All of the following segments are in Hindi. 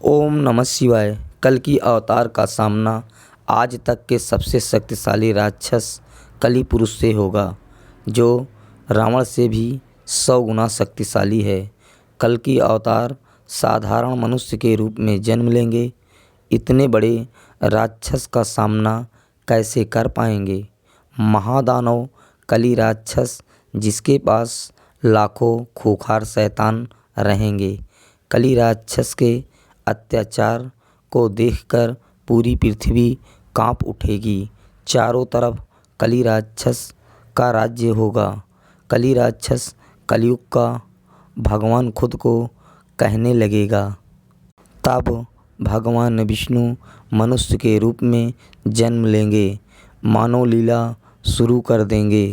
ओम नमः शिवाय। कल्कि अवतार का सामना आज तक के सबसे शक्तिशाली राक्षस कली पुरुष से होगा, जो रावण से भी 100 गुना शक्तिशाली है। कल्कि अवतार साधारण मनुष्य के रूप में जन्म लेंगे। इतने बड़े राक्षस का सामना कैसे कर पाएंगे? महादानव कली राक्षस, जिसके पास लाखों खूंखार शैतान रहेंगे। कली राक्षस के अत्याचार को देखकर पूरी पृथ्वी कांप उठेगी। चारों तरफ कली राक्षस का राज्य होगा। कली राक्षस कलयुग का भगवान खुद को कहने लगेगा। तब भगवान विष्णु मनुष्य के रूप में जन्म लेंगे, मानव लीला शुरू कर देंगे।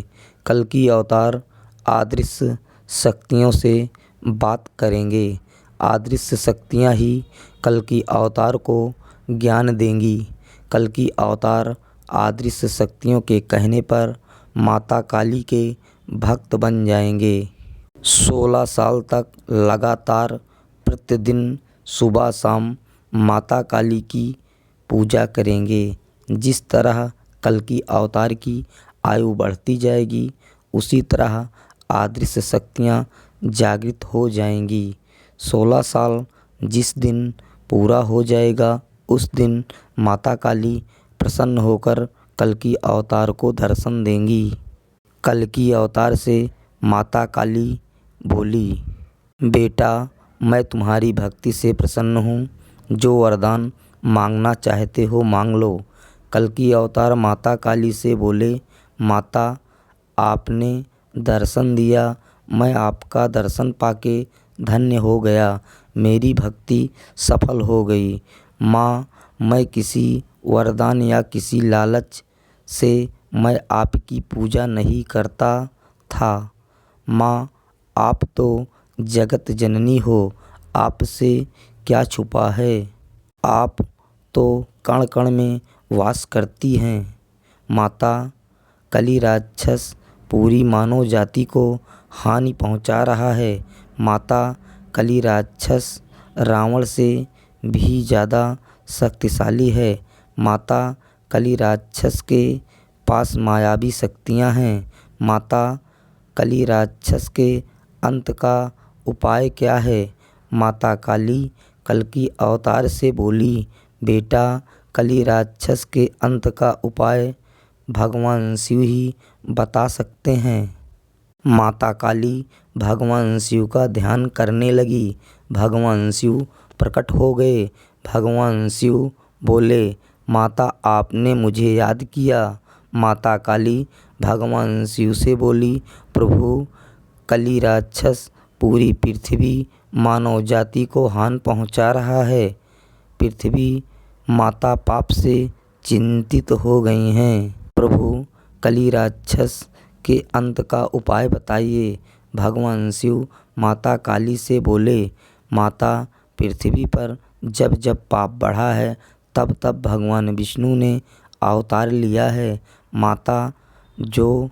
कल्कि अवतार अदृश्य शक्तियों से बात करेंगे। अदृश्य शक्तियाँ ही कल्कि अवतार को ज्ञान देंगी। कल्कि अवतार अदृश्य शक्तियों के कहने पर माता काली के भक्त बन जाएंगे। 16 साल तक लगातार प्रतिदिन सुबह शाम माता काली की पूजा करेंगे। जिस तरह कल्कि अवतार की आयु बढ़ती जाएगी, उसी तरह अदृश्य शक्तियाँ जागृत हो जाएंगी। 16 साल जिस दिन पूरा हो जाएगा, उस दिन माता काली प्रसन्न होकर कल्कि अवतार को दर्शन देंगी। कल्कि अवतार से माता काली बोली, बेटा, मैं तुम्हारी भक्ति से प्रसन्न हूँ। जो वरदान मांगना चाहते हो मांग लो। कल्कि अवतार माता काली से बोले, माता, आपने दर्शन दिया, मैं आपका दर्शन पाके धन्य हो गया। मेरी भक्ति सफल हो गई। माँ, मैं किसी वरदान या किसी लालच से मैं आपकी पूजा नहीं करता था। माँ, आप तो जगत जननी हो, आपसे क्या छुपा है? आप तो कण कण में वास करती हैं। माता, कली राक्षस पूरी मानव जाति को हानि पहुंचा रहा है। माता, कली राक्षस रावण से भी ज़्यादा शक्तिशाली है। माता, कली राक्षस के पास मायावी शक्तियाँ हैं। माता, कली राक्षस के अंत का उपाय क्या है? माता काली कल्कि अवतार से बोली, बेटा, कली राक्षस के अंत का उपाय भगवान शिव ही बता सकते हैं। माता काली भगवान शिव का ध्यान करने लगी। भगवान शिव प्रकट हो गए। भगवान शिव बोले, माता, आपने मुझे याद किया। माता काली भगवान शिव से बोली, प्रभु, कली राक्षस पूरी पृथ्वी मानव जाति को हानि पहुंचा रहा है। पृथ्वी माता पाप से चिंतित हो गई हैं। प्रभु, कली राक्षस के अंत का उपाय बताइए। भगवान शिव माता काली से बोले, माता, पृथ्वी पर जब जब पाप बढ़ा है, तब तब भगवान विष्णु ने अवतार लिया है। माता, जो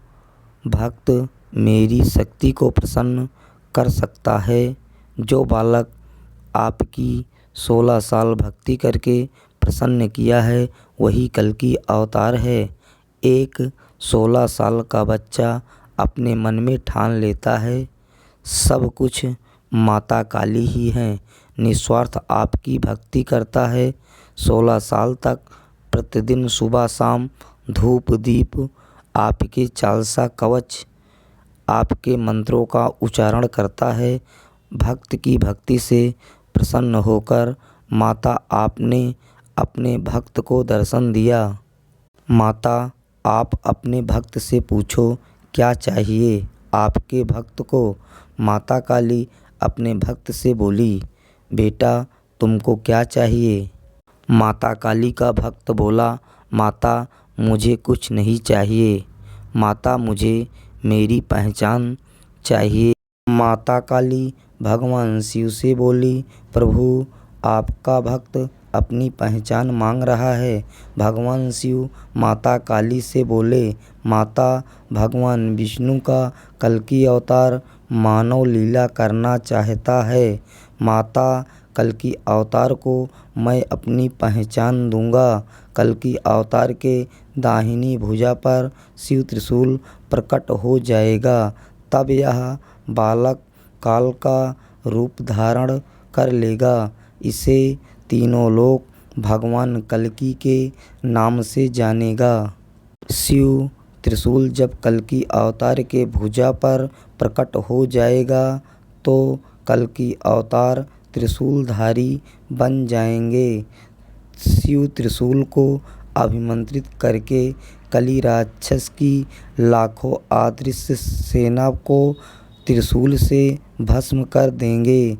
भक्त मेरी शक्ति को प्रसन्न कर सकता है, जो बालक आपकी 16 साल भक्ति करके प्रसन्न किया है, वही कल्कि अवतार है। एक 16 साल का बच्चा अपने मन में ठान लेता है, सब कुछ माता काली ही हैं। निस्वार्थ आपकी भक्ति करता है। 16 साल तक प्रतिदिन सुबह शाम धूप दीप, आपके चालसा कवच, आपके मंत्रों का उच्चारण करता है। भक्त की भक्ति से प्रसन्न होकर माता, आपने अपने भक्त को दर्शन दिया। माता, आप अपने भक्त से पूछो क्या चाहिए आपके भक्त को। माता काली अपने भक्त से बोली, बेटा, तुमको क्या चाहिए? माता काली का भक्त बोला, माता, मुझे कुछ नहीं चाहिए। माता, मुझे मेरी पहचान चाहिए। माता काली भगवान शिव से बोली, प्रभु, आपका भक्त अपनी पहचान मांग रहा है। भगवान शिव माता काली से बोले, माता, भगवान विष्णु का कल्कि अवतार मानव लीला करना चाहता है। माता, कल्कि अवतार को मैं अपनी पहचान दूंगा। कल्कि अवतार के दाहिनी भुजा पर शिव त्रिशूल प्रकट हो जाएगा। तब यह बालक काल का रूप धारण कर लेगा। इसे तीनों लोक भगवान कल्कि के नाम से जानेगा। शिव त्रिशूल जब कल्कि अवतार के भुजा पर प्रकट हो जाएगा तो कल्कि अवतार त्रिशूलधारी बन जाएंगे। शिव त्रिशूल को अभिमंत्रित करके कली राक्षस की लाखों अदृश्य सेना को त्रिशूल से भस्म कर देंगे।